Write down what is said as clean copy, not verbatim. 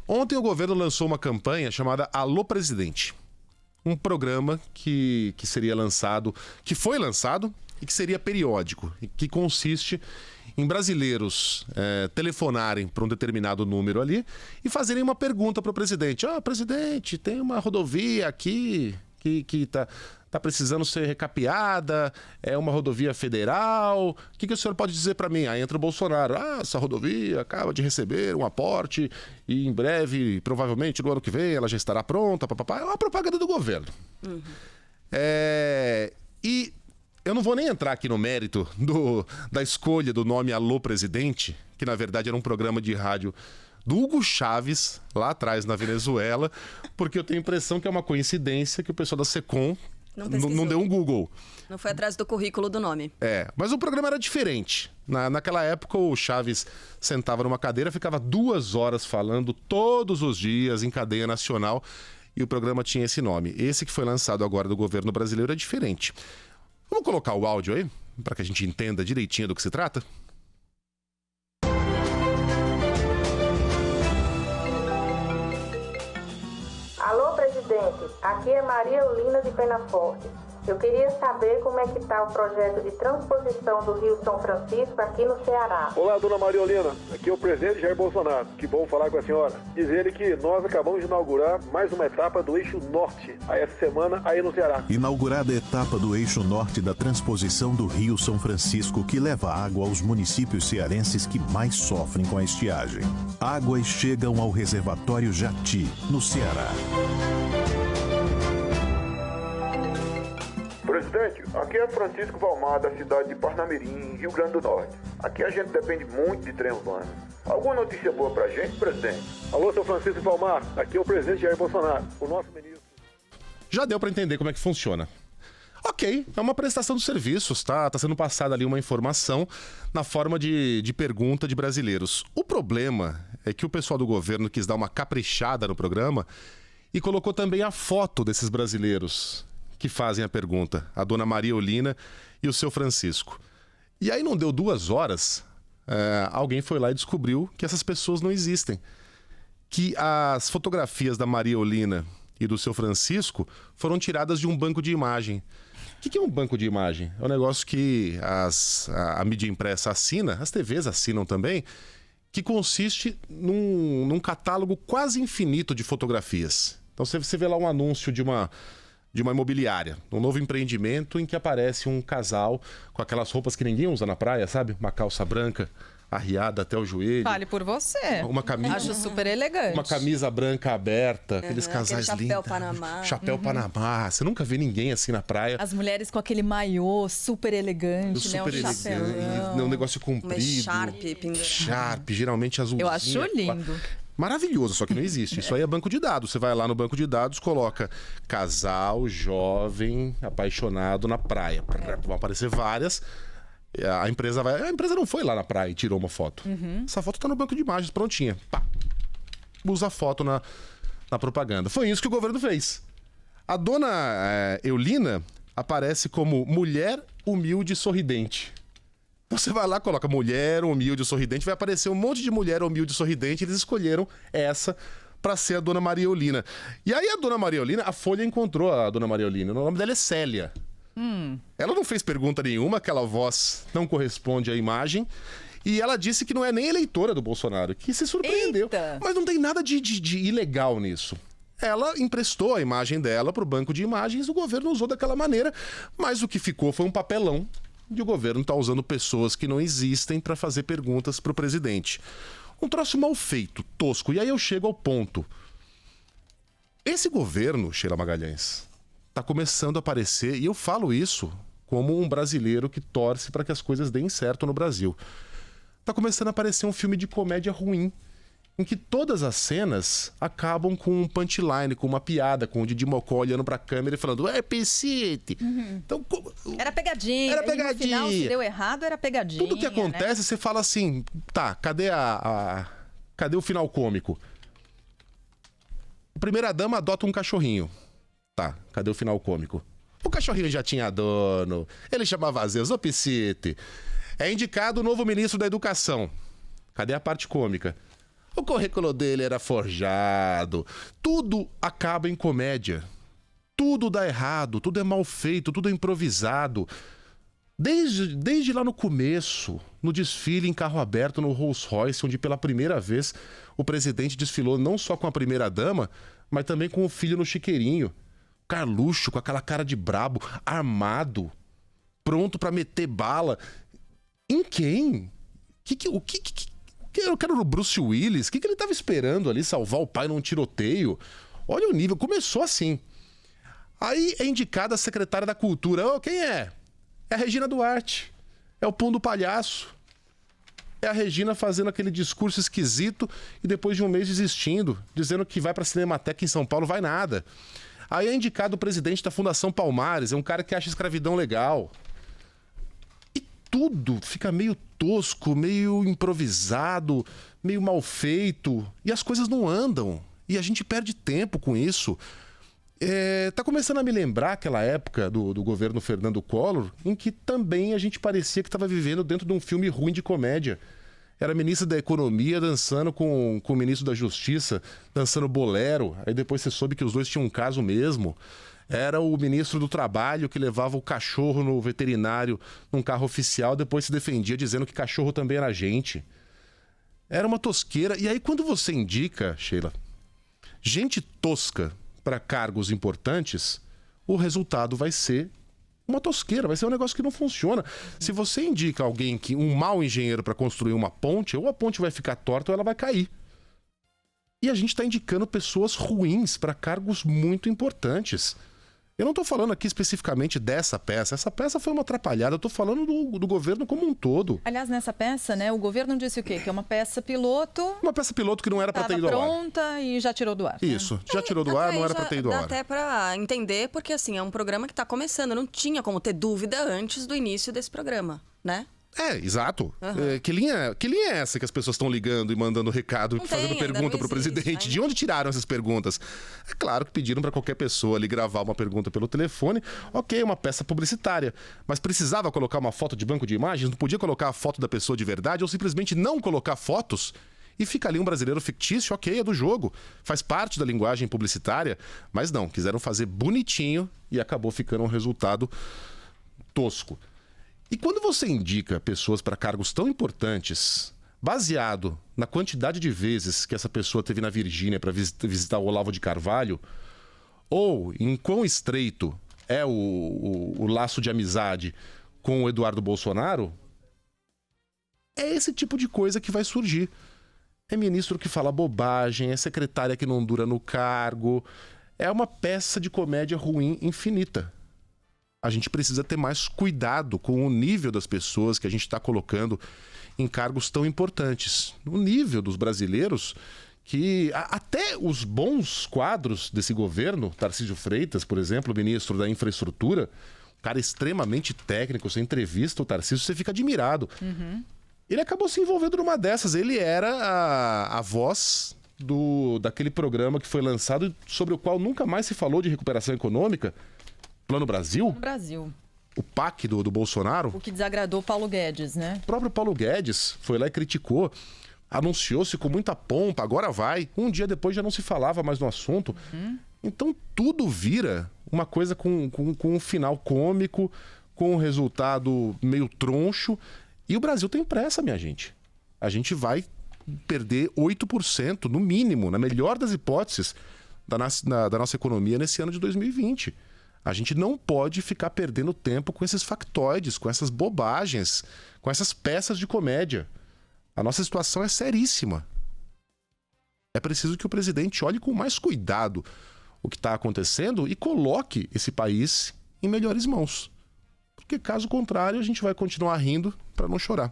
Ontem o governo lançou uma campanha chamada Alô Presidente. Um programa que seria lançado, que foi lançado e que seria periódico, e que consiste em brasileiros telefonarem para um determinado número ali e fazerem uma pergunta para o presidente. Presidente, tem uma rodovia aqui que tá precisando ser recapeada, é uma rodovia federal, o que o senhor pode dizer para mim? Aí entra o Bolsonaro, essa rodovia acaba de receber um aporte e em breve, provavelmente no ano que vem, ela já estará pronta, papapá. É uma propaganda do governo. Uhum. E eu não vou nem entrar aqui no mérito da escolha do nome Alô Presidente, que na verdade era um programa de rádio do Hugo Chávez, lá atrás na Venezuela, porque eu tenho a impressão que é uma coincidência que o pessoal da Secom não deu um Google. Não foi atrás do currículo do nome. Mas o programa era diferente. Naquela época, o Chávez sentava numa cadeira, ficava 2 horas falando todos os dias em cadeia nacional, e o programa tinha esse nome. Esse que foi lançado agora do governo brasileiro é diferente. Vamos colocar o áudio aí, para que a gente entenda direitinho do que se trata? Alô, presidente. Aqui é Maria Eulina de Penaforte. Eu queria saber como é que está o projeto de transposição do Rio São Francisco aqui no Ceará. Olá, dona Maria Eulina. Aqui é o presidente Jair Bolsonaro. Que bom falar com a senhora. Dizer que nós acabamos de inaugurar mais uma etapa do Eixo Norte, essa semana aí no Ceará. Inaugurada a etapa do Eixo Norte da transposição do Rio São Francisco, que leva água aos municípios cearenses que mais sofrem com a estiagem. Águas chegam ao reservatório Jati, no Ceará. Presidente, aqui é Francisco Valmar, da cidade de Parnamirim, Rio Grande do Norte. Aqui a gente depende muito de trem urbano. Alguma notícia boa pra gente, presidente? Alô, seu Francisco Valmar, aqui é o presidente Jair Bolsonaro, o nosso ministro. Já deu pra entender como é que funciona. Ok, é uma prestação de serviços, tá sendo passada ali uma informação na forma de pergunta de brasileiros. O problema é que o pessoal do governo quis dar uma caprichada no programa e colocou também a foto desses brasileiros que fazem a pergunta, a dona Maria Eulina e o seu Francisco. E aí não deu 2 horas, alguém foi lá e descobriu que essas pessoas não existem. Que as fotografias da Maria Eulina e do seu Francisco foram tiradas de um banco de imagem. O que é um banco de imagem? É um negócio que a mídia impressa assina, as TVs assinam também, que consiste num catálogo quase infinito de fotografias. Então você vê lá um anúncio de uma imobiliária, um novo empreendimento em que aparece um casal com aquelas roupas que ninguém usa na praia, sabe? Uma calça branca arriada até o joelho. Fale por você. Uma camisa, acho super elegante. Uma camisa branca aberta, aqueles casais lindos. Chapéu Panamá. Chapéu Panamá. Você nunca vê ninguém assim na praia. As mulheres com aquele maiô super elegante, super né? Um elegante, chapéu. um negócio comprido. Sharp, geralmente azulzinho. Eu acho lindo. Maravilhoso, só que não existe. Isso aí é banco de dados. Você vai lá no banco de dados, coloca casal, jovem, apaixonado na praia. Vão aparecer várias. A empresa não foi lá na praia e tirou uma foto. Essa foto tá no banco de imagens, prontinha. Pá. Usa a foto na propaganda. Foi isso que o governo fez. A dona Eulina aparece como mulher humilde e sorridente. Você vai lá, coloca mulher humilde e sorridente, vai aparecer um monte de mulher humilde e sorridente. Eles escolheram essa para ser a dona Maria Eulina. E aí a dona Maria Eulina, a Folha encontrou a dona Maria Eulina. O nome dela é Célia. Ela não fez pergunta nenhuma, aquela voz não corresponde à imagem. E ela disse que não é nem eleitora do Bolsonaro, que se surpreendeu. Eita. Mas não tem nada de ilegal nisso. Ela emprestou a imagem dela para o banco de imagens, o governo usou daquela maneira, mas o que ficou foi um papelão de o governo estar usando pessoas que não existem para fazer perguntas para o presidente. Um troço mal feito, tosco. E aí eu chego ao ponto. Esse governo, Sheila Magalhães, está começando a aparecer, e eu falo isso como um brasileiro que torce para que as coisas deem certo no Brasil. Está começando a aparecer um filme de comédia ruim, em que todas as cenas acabam com um punchline, com uma piada, com o Didi Mocó olhando pra câmera e falando Piscite. Então, era pegadinha. Era pegadinha. No final, se deu errado, era pegadinha. Tudo que acontece, né? Você fala assim, tá, cadê cadê o final cômico? A primeira-dama adota um cachorrinho. Tá, cadê o final cômico? O cachorrinho já tinha dono, ele chamava Zeus, Piscite. É indicado o novo ministro da Educação. Cadê a parte cômica? O currículo dele era forjado. Tudo acaba em comédia. Tudo dá errado, tudo é mal feito, tudo é improvisado. Desde lá no começo, no desfile em carro aberto no Rolls Royce, onde pela primeira vez o presidente desfilou não só com a primeira-dama, mas também com o filho no chiqueirinho. Carluxo, com aquela cara de brabo, armado, pronto pra meter bala. Em quem? Eu quero no Bruce Willis. O que ele tava esperando ali, salvar o pai num tiroteio? Olha o nível, começou assim. Aí é indicada a secretária da Cultura. Oh, quem é? É a Regina Duarte. É o Pum do Palhaço. É a Regina fazendo aquele discurso esquisito e depois de um mês desistindo, dizendo que vai pra Cinemateca em São Paulo, vai nada. Aí é indicado o presidente da Fundação Palmares, é um cara que acha escravidão legal. E tudo fica meio tosco, meio improvisado, meio mal feito. E as coisas não andam. E a gente perde tempo com isso. Tá começando a me lembrar aquela época do governo Fernando Collor, em que também a gente parecia que estava vivendo dentro de um filme ruim de comédia. Era ministro da Economia dançando com o ministro da Justiça, dançando bolero. Aí depois você soube que os dois tinham um caso mesmo. Era o ministro do Trabalho que levava o cachorro no veterinário num carro oficial, depois se defendia dizendo que cachorro também era gente. Era uma tosqueira. E aí quando você indica, Sheila, gente tosca para cargos importantes, o resultado vai ser uma tosqueira, vai ser um negócio que não funciona. Se você indica alguém, um mau engenheiro para construir uma ponte, ou a ponte vai ficar torta ou ela vai cair. E a gente está indicando pessoas ruins para cargos muito importantes. Eu não estou falando aqui especificamente dessa peça. Essa peça foi uma atrapalhada. Eu estou falando do governo como um todo. Aliás, nessa peça, né, o governo disse o quê? Que é uma peça piloto. Uma peça piloto que não era para ter ido ao ar. Pronta e já tirou do ar. Isso, já tirou do ar, não era para ter ido ao dá ar. até para entender, porque assim, é um programa que está começando. Não tinha como ter dúvida antes do início desse programa, né? Exato. Que linha é essa que as pessoas estão ligando e mandando recado e fazendo pergunta pro presidente? De onde tiraram essas perguntas? É claro que pediram para qualquer pessoa ali gravar uma pergunta pelo telefone. Ok, uma peça publicitária. Mas precisava colocar uma foto de banco de imagens? Não podia colocar a foto da pessoa de verdade? Ou simplesmente não colocar fotos? E fica ali um brasileiro fictício, ok, é do jogo. Faz parte da linguagem publicitária. Mas não, quiseram fazer bonitinho e acabou ficando um resultado tosco. E quando você indica pessoas para cargos tão importantes, baseado na quantidade de vezes que essa pessoa teve na Virgínia para visitar o Olavo de Carvalho, ou em quão estreito é o laço de amizade com o Eduardo Bolsonaro, é esse tipo de coisa que vai surgir. É ministro que fala bobagem, é secretária que não dura no cargo, é uma peça de comédia ruim infinita. A gente precisa ter mais cuidado com o nível das pessoas que a gente está colocando em cargos tão importantes. O nível dos brasileiros que até os bons quadros desse governo, Tarcísio Freitas, por exemplo, ministro da Infraestrutura, um cara extremamente técnico, você entrevista o Tarcísio, você fica admirado. Ele acabou se envolvendo numa dessas. Ele era a voz daquele programa que foi lançado sobre o qual nunca mais se falou de recuperação econômica, Plano Brasil? No Brasil. O PAC do Bolsonaro. O que desagradou Paulo Guedes, né? O próprio Paulo Guedes foi lá e criticou. Anunciou-se com muita pompa, agora vai. Um dia depois já não se falava mais no assunto. Então tudo vira uma coisa com um final cômico, com um resultado meio troncho. E o Brasil tem pressa, minha gente. A gente vai perder 8%, no mínimo, na melhor das hipóteses, da nossa economia nesse ano de 2020. A gente não pode ficar perdendo tempo com esses factoides, com essas bobagens, com essas peças de comédia. A nossa situação é seríssima. É preciso que o presidente olhe com mais cuidado o que está acontecendo e coloque esse país em melhores mãos. Porque caso contrário, a gente vai continuar rindo para não chorar.